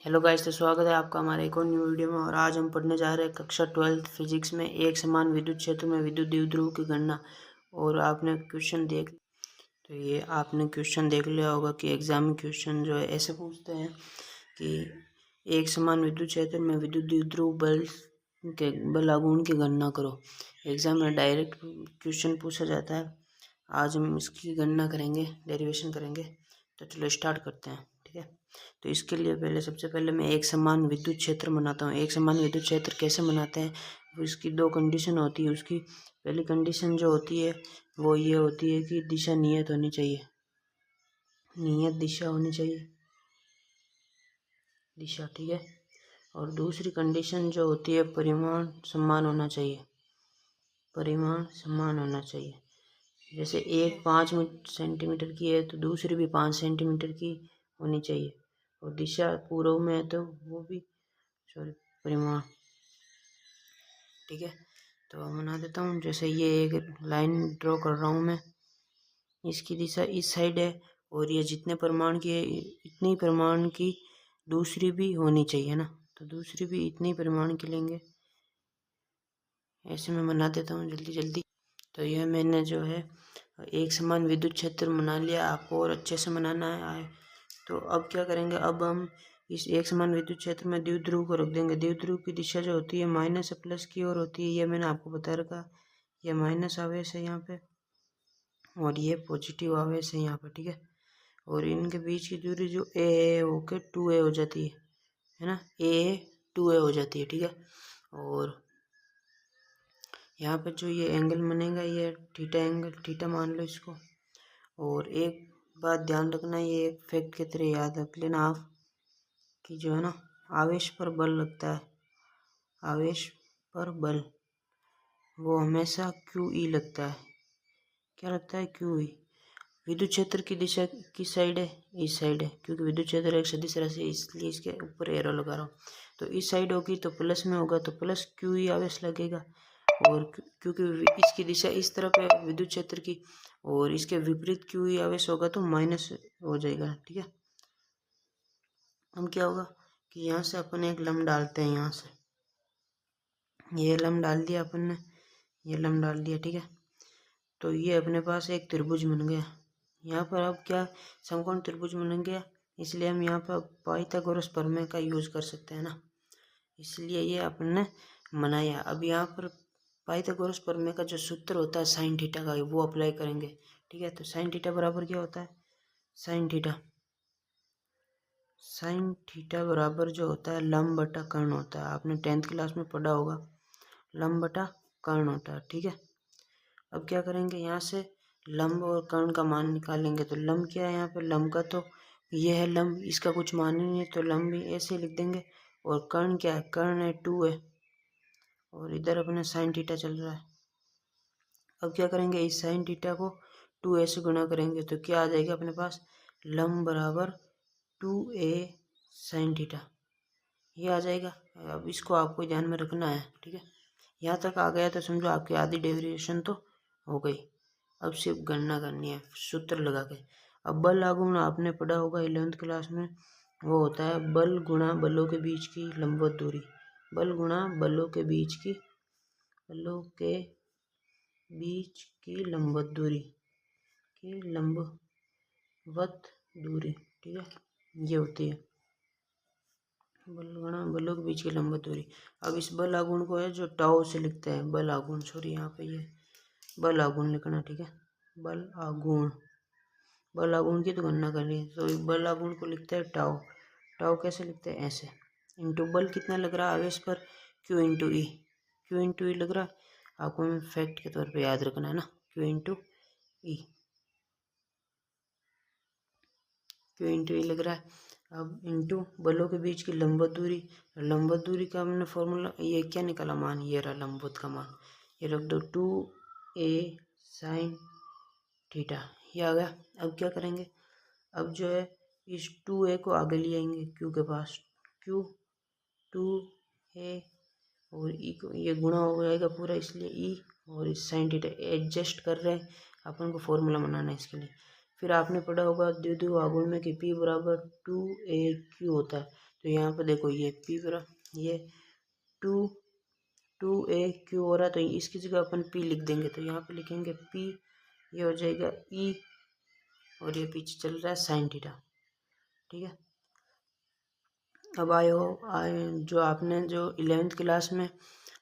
Hello guys, तो स्वागत है आपका हमारे एक और न्यू वीडियो में। और आज हम पढ़ने जा रहे हैं कक्षा 12th फिजिक्स में एक समान विद्युत क्षेत्र में विद्युत द्विध्रुव की गणना। और आपने क्वेश्चन देख लिया होगा कि एग्जाम में क्वेश्चन जो है ऐसे पूछते हैं कि एक समान विद्युत क्षेत्र में विद्युत द्विध्रुव बल आघूर्ण की गणना करो। एग्जाम में डायरेक्ट क्वेश्चन पूछा जाता है। आज हम इसकी गणना करेंगे, डेरिवेशन करेंगे। तो चलो स्टार्ट करते हैं, ठीक है। तो इसके लिए सबसे पहले मैं एक समान विद्युत क्षेत्र बनाता हूँ। एक समान विद्युत क्षेत्र कैसे बनाते हैं, वो इसकी दो कंडीशन होती है। उसकी पहली कंडीशन जो होती है वो ये होती है कि दिशा नियत होनी चाहिए, नियत दिशा होनी चाहिए, दिशा, ठीक है। और दूसरी कंडीशन जो होती है परिमाण समान होना चाहिए, परिमाण समान होना चाहिए। जैसे एक 5 सेंटीमीटर की है तो दूसरी भी 5 सेंटीमीटर की होनी चाहिए। और दिशा पूर्व में है तो वो भी परिमाण, ठीक है। तो बना देता हूँ। जैसे ये एक लाइन ड्रॉ कर रहा हूँ मैं, इसकी दिशा इस साइड है और ये जितने परिमाण की है इतनी परिमाण की दूसरी भी होनी चाहिए ना। तो दूसरी भी इतनी परिमाण की लेंगे। ऐसे मैं बना देता हूँ जल्दी जल्दी। तो यह मैंने जो है एक समान विद्युत क्षेत्र बना लिया। आपको और अच्छे से बनाना है। तो अब क्या करेंगे, अब हम इस एक समान विद्युत क्षेत्र में द्विध्रुव को रख देंगे। द्विध्रुव की दिशा जो होती है माइनस से प्लस की ओर होती है। ये मैंने आपको बता रखा, ये माइनस आवेश है यहाँ पे और ये पॉजिटिव आवेश है यहाँ पे, ठीक है। और इनके बीच की दूरी जो ए है वो के 2a हो जाती है ना, ए 2a हो जाती है, ठीक है। और यहाँ पे जो ये एंगल बनेगा ये थीटा एंगल, थीटा मान लो इसको। और एक बात ध्यान रखना, ये एक फैक्ट की तरह याद रख लेना आप कि जो है ना आवेश पर बल लगता है, आवेश पर बल वो हमेशा QE लगता है। क्या लगता है? QE। विद्युत क्षेत्र की दिशा किस साइड है? इस साइड है, क्योंकि विद्युत क्षेत्र एक सदिश राशि है इसलिए इसके ऊपर एरो लगा रहा हूँ। तो इस साइड होगी तो प्लस में होगा तो प्लस QE आवेश लगेगा। और क्योंकि इसकी दिशा इस तरफ है विद्युत क्षेत्र की और इसके विपरीत QE आवेश होगा तो माइनस हो जाएगा, ठीक है। हम क्या होगा कि यहाँ से अपन एक लंब डालते हैं, यहाँ से ये लंब डाल दिया अपन ने, ये लंब डाल दिया, ठीक है। तो ये अपने पास एक त्रिभुज बन गया। यहाँ पर अब क्या समकोण त्रिभुज बन गया, इसलिए हम यहाँ पर पाइथागोरस प्रमेय का यूज कर सकते हैं ना, इसलिए ये अपन ने बनाया। अब यहाँ पर पाइथागोरस प्रमेय का जो सूत्र होता है साइन थीटा का वो अप्लाई करेंगे, ठीक है। तो साइन थीटा बराबर क्या होता है, साइन थीटा बराबर जो होता है लंब बटा कर्ण होता है। आपने 10th क्लास में पढ़ा होगा, लंब बटा कर्ण होता है, ठीक है। अब क्या करेंगे, यहाँ से लंब और कर्ण का मान निकालेंगे। तो लंब क्या है यहाँ पे, लंब का तो ये है लंब, इसका कुछ मान ही नहीं है तो लंब भी ऐसे लिख देंगे। और कर्ण क्या है, कर्ण है 2 है और इधर अपने साइन थीटा चल रहा है। अब क्या करेंगे, इस साइन थीटा को 2a से गुणा करेंगे तो क्या आ जाएगा अपने पास, लंब बराबर 2a साइन थीटा, ये आ जाएगा। अब इसको आपको ध्यान में रखना है, ठीक है। यहाँ तक आ गया तो समझो आपकी आधी डेरिवेशन तो हो गई। अब सिर्फ गणना करनी है सूत्र लगा के। अब बल आघूर्ण आपने पढ़ा होगा 11th क्लास में, वो होता है बल गुणा बलों के बीच की लंबवत दूरी, बल गुणा बलों के बीच की लंबवत दूरी ठीक है, ये होती है बल गुणा बलों के बीच की लंबवत दूरी। अब इस बल आघूर्ण को है जो टाउ से लिखते हैं, बल आघूर्ण, सॉरी यहाँ पे ये बल आघूर्ण लिखना, ठीक है। बल आघूर्ण की तो गणना करनी है तो बल आघूर्ण को लिखते हैं टाउ। टाउ कैसे लिखते हैं, ऐसे, इंटू बल कितना लग रहा है आवेश पर, Q इंटू ई लग रहा है। आपको फैक्ट के तौर पे याद रखना है ना, Q इंटू ई लग रहा है। अब इंटू बलों के बीच की लंबवत दूरी का हमने फॉर्मूला ये क्या निकाला मान, ये रहा लंबवत का मान, ये रख दो 2a साइन थीटा, ये आ गया। अब क्या करेंगे, अब जो है इस 2a को आगे ले आएंगे Q के पास, Q 2a और ई को ये गुणा हो जाएगा पूरा, इसलिए ई और इस साइन थीटा एडजस्ट कर रहे हैं, अपन को फॉर्मूला बनाना है इसके लिए। फिर आपने पढ़ा होगा द्विध्रुव आघूर्ण में कि P बराबर 2aq होता है। तो यहाँ पे देखो ये पी पर ये 2a क्यू हो रहा है, तो इसकी जगह अपन पी लिख देंगे। तो यहाँ पे लिखेंगे पी, ये हो जाएगा ई, और ये पीछे चल रहा है साइन थीटा। ठीक है, अब जो आपने जो 11th क्लास में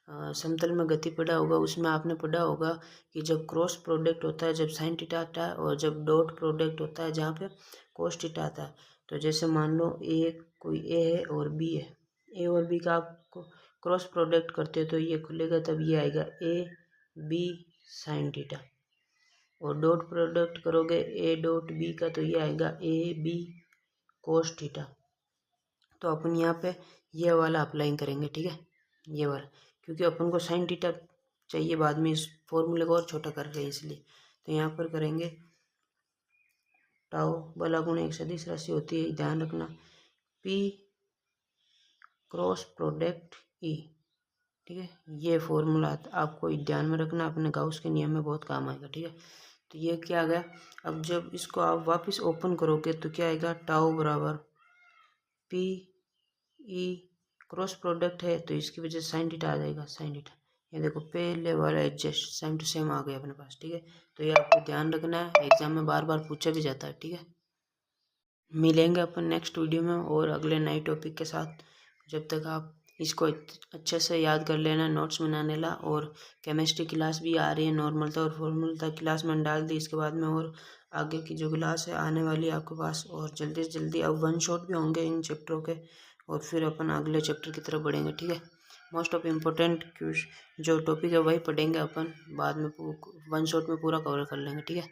समतल में गति पढ़ा होगा, उसमें आपने पढ़ा होगा कि जब क्रॉस प्रोडक्ट होता है जब साइन थीटा आता है, और जब डॉट प्रोडक्ट होता है जहाँ पे कोस थीटा आता है। तो जैसे मान लो कोई ए है और बी है, ए और बी का आप क्रॉस प्रोडक्ट करते हो तो ये खुलेगा, तब ये आएगा ए बी साइन थीटा। और डॉट प्रोडक्ट करोगे ए डॉट बी का, तो ये आएगा ए बी कोस थीटा। तो अपन यहाँ पे ये वाला अप्लाई करेंगे। ठीक है, ये वाला, क्योंकि अपन को साइन थीटा चाहिए बाद में, इस फॉर्मूले को और छोटा कर रहे हैं इसलिए। तो यहाँ पर करेंगे टाउ बला गुण एक सदिश राशि होती है, ध्यान रखना, पी क्रॉस प्रोडक्ट ई। ठीक है, ये फॉर्मूला आपको ध्यान में रखना, अपने गाउस के नियम में बहुत काम आएगा। ठीक है, तो ये क्या आ गया। अब जब इसको आप वापस ओपन करोगे तो क्या आएगा, टाउ बराबर पी ई क्रॉस प्रोडक्ट है तो इसकी वजह से साइन थीटा आ जाएगा, साइन थीटा। ये देखो पहले वाला एडजस्ट सेम टू सेम आ गया अपने पास। ठीक है, तो ये आपको ध्यान रखना है, एग्जाम में बार बार पूछा भी जाता है। ठीक है, मिलेंगे अपन नेक्स्ट वीडियो में और अगले नए टॉपिक के साथ। जब तक आप इसको अच्छे से याद कर लेना, नोट्स बनाने ला। और केमिस्ट्री क्लास भी आ रही है, नॉर्मल था और फॉर्मूला था क्लास मैंने डाल दी। इसके बाद में और आगे की जो क्लास है आने वाली है आपके पास, और जल्दी से जल्दी अब वन शॉट भी होंगे इन चैप्टरों के, और फिर अपन अगले चैप्टर की तरफ बढ़ेंगे। ठीक है, मोस्ट ऑफ इम्पोर्टेंट जो टॉपिक है वही पढ़ेंगे अपन, बाद में वन शॉट में पूरा कवर कर लेंगे। ठीक है।